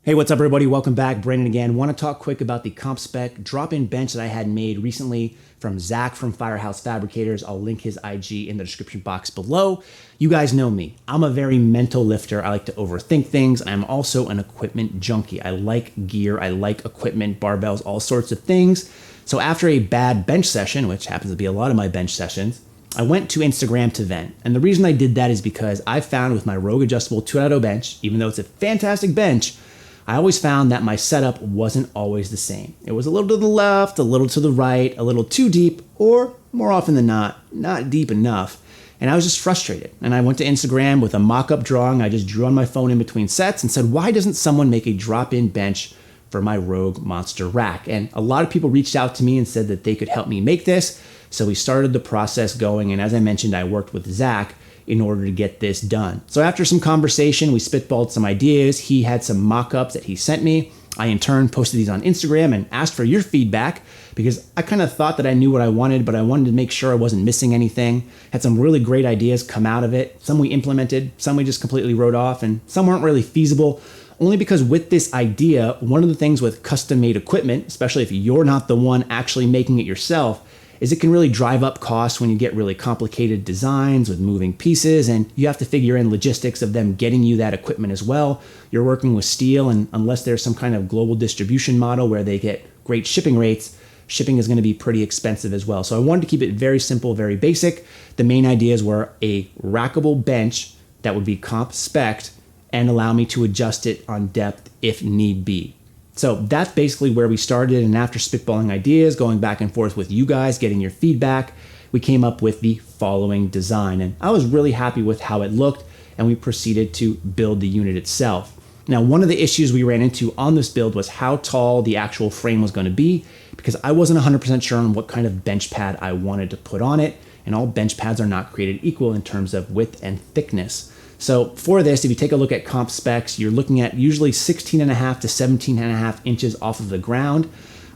Hey, what's up everybody? Welcome back. Brandon again. Want to talk quick about the comp spec drop-in bench that I had made recently from Zach from Firehouse Fabricators. I'll link his IG in the description box below. You guys know me. I'm a very mental lifter. I like to overthink things. I'm also an equipment junkie. I like gear. I like equipment, barbells, all sorts of things. So after a bad bench session, which happens to be a lot of my bench sessions, I went to Instagram to vent. And the reason I did that is because I found with my Rogue Adjustable 2.0 bench, even though it's a fantastic bench, I always found that my setup wasn't always the same. It was a little to the left, a little to the right, a little too deep, or more often than not deep enough. And I was just frustrated. And I went to Instagram with a mock-up drawing I just drew on my phone in between sets and said, why doesn't someone make a drop-in bench for my Rogue Monster rack? And a lot of people reached out to me and said that they could help me make this. So we started the process going. And as I mentioned, I worked with Zach in order to get this done. So after some conversation, we spitballed some ideas. He had some mock-ups that he sent me. I in turn posted these on Instagram and asked for your feedback because I kind of thought that I knew what I wanted, but I wanted to make sure I wasn't missing anything. Had some really great ideas come out of it. Some we implemented, some we just completely wrote off, and some weren't really feasible. Only because with this idea, one of the things with custom-made equipment, especially if you're not the one actually making it yourself, is it can really drive up costs when you get really complicated designs with moving pieces, and you have to figure in logistics of them getting you that equipment as well. You're working with steel, and unless there's some kind of global distribution model where they get great shipping rates, shipping is going to be pretty expensive as well. So I wanted to keep it very simple, very basic. The main ideas were a rackable bench that would be comp spec'd and allow me to adjust it on depth if need be. So that's basically where we started, and after spitballing ideas, going back and forth with you guys, getting your feedback, we came up with the following design. And I was really happy with how it looked, and we proceeded to build the unit itself. Now, one of the issues we ran into on this build was how tall the actual frame was going to be, because I wasn't 100% sure on what kind of bench pad I wanted to put on it, and all bench pads are not created equal in terms of width and thickness. So for this, if you take a look at comp specs, you're looking at usually 16.5 to 17.5 inches off of the ground.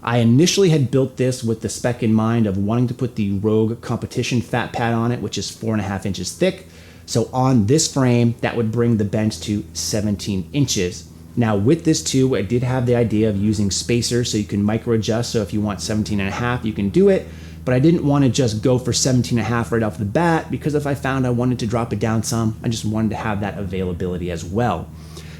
I initially had built this with the spec in mind of wanting to put the Rogue competition fat pad on it, which is 4.5 inches thick. So on this frame, that would bring the bench to 17 inches. Now with this too, I did have the idea of using spacers so you can micro adjust. So if you want 17.5, you can do it. But I didn't want to just go for 17.5 right off the bat, because if I found I wanted to drop it down some, I just wanted to have that availability as well.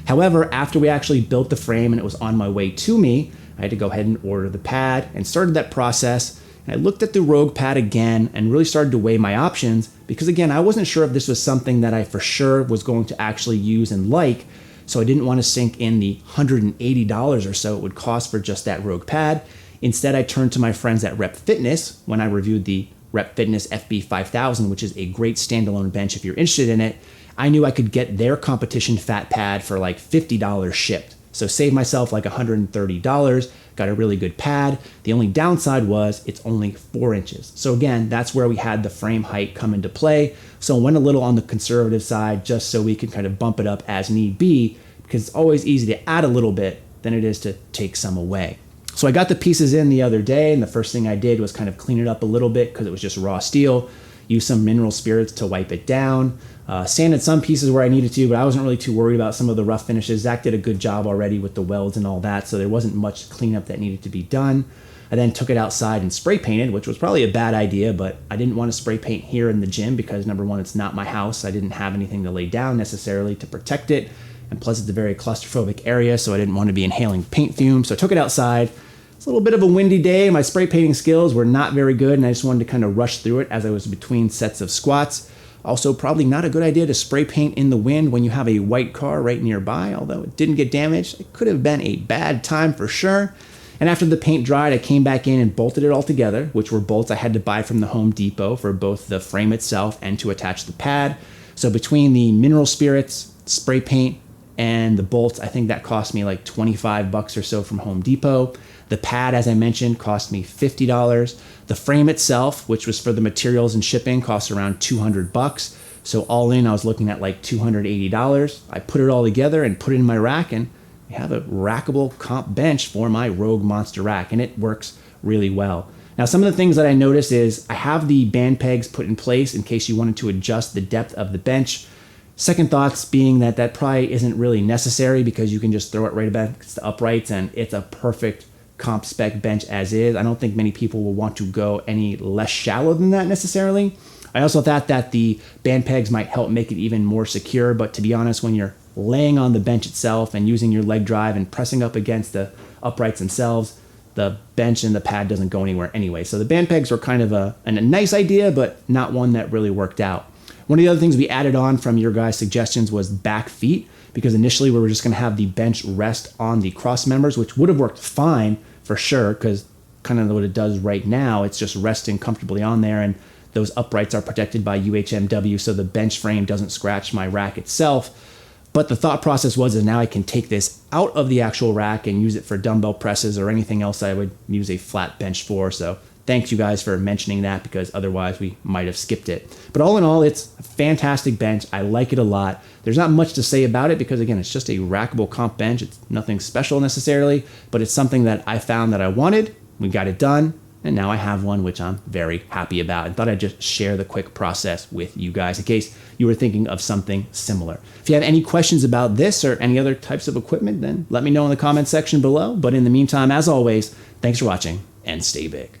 However, after we actually built the frame and it was on my way to me, I had to go ahead and order the pad and started that process. And I looked at the Rogue pad again and really started to weigh my options, because again, I wasn't sure if this was something that I for sure was going to actually use and like. So I didn't want to sink in the $180 or so it would cost for just that Rogue pad. Instead, I turned to my friends at Rep Fitness when I reviewed the Rep Fitness FB5000, which is a great standalone bench if you're interested in it. I knew I could get their competition fat pad for like $50 shipped. So save myself like $130, got a really good pad. The only downside was it's only 4 inches. So again, that's where we had the frame height come into play. So I went a little on the conservative side just so we could kind of bump it up as need be, because it's always easy to add a little bit than it is to take some away. So I got the pieces in the other day, and the first thing I did was kind of clean it up a little bit because it was just raw steel. Used some mineral spirits to wipe it down. Sanded some pieces where I needed to, but I wasn't really too worried about some of the rough finishes. Zach did a good job already with the welds and all that, so there wasn't much cleanup that needed to be done. I then took it outside and spray painted, which was probably a bad idea, but I didn't want to spray paint here in the gym because number one, it's not my house. I didn't have anything to lay down necessarily to protect it. And plus it's a very claustrophobic area, so I didn't want to be inhaling paint fumes. So I took it outside. It's a little bit of a windy day. My spray painting skills were not very good, and I just wanted to kind of rush through it as I was between sets of squats. Also, probably not a good idea to spray paint in the wind when you have a white car right nearby, although it didn't get damaged. It could have been a bad time for sure. And after the paint dried, I came back in and bolted it all together, which were bolts I had to buy from the Home Depot for both the frame itself and to attach the pad. So between the mineral spirits, spray paint, and the bolts, I think that cost me like $25 or so from Home Depot. The pad, as I mentioned, cost me $50. The frame itself, which was for the materials and shipping, cost around $200. So all in, I was looking at like $280. I put it all together and put it in my rack, and I have a rackable comp bench for my Rogue Monster rack, and it works really well. Now, some of the things that I noticed is I have the band pegs put in place in case you wanted to adjust the depth of the bench. Second thoughts being that that probably isn't really necessary because you can just throw it right against the uprights and it's a perfect comp spec bench as is. I don't think many people will want to go any less shallow than that necessarily. I also thought that the band pegs might help make it even more secure, but to be honest, when you're laying on the bench itself and using your leg drive and pressing up against the uprights themselves, the bench and the pad doesn't go anywhere anyway. So the band pegs were kind of a nice idea, but not one that really worked out. One of the other things we added on from your guys' suggestions was back feet, because initially we were just going to have the bench rest on the cross members, which would have worked fine for sure, because kind of what it does right now, it's just resting comfortably on there, and those uprights are protected by UHMW, so the bench frame doesn't scratch my rack itself. But the thought process was that now I can take this out of the actual rack and use it for dumbbell presses or anything else I would use a flat bench for. So thanks you guys for mentioning that, because otherwise we might have skipped it. But all in all, it's a fantastic bench. I like it a lot. There's not much to say about it because, again, it's just a rackable comp bench. It's nothing special necessarily, but it's something that I found that I wanted. We got it done. And now I have one, which I'm very happy about. I thought I'd just share the quick process with you guys in case you were thinking of something similar. If you have any questions about this or any other types of equipment, then let me know in the comment section below. But in the meantime, as always, thanks for watching and stay big.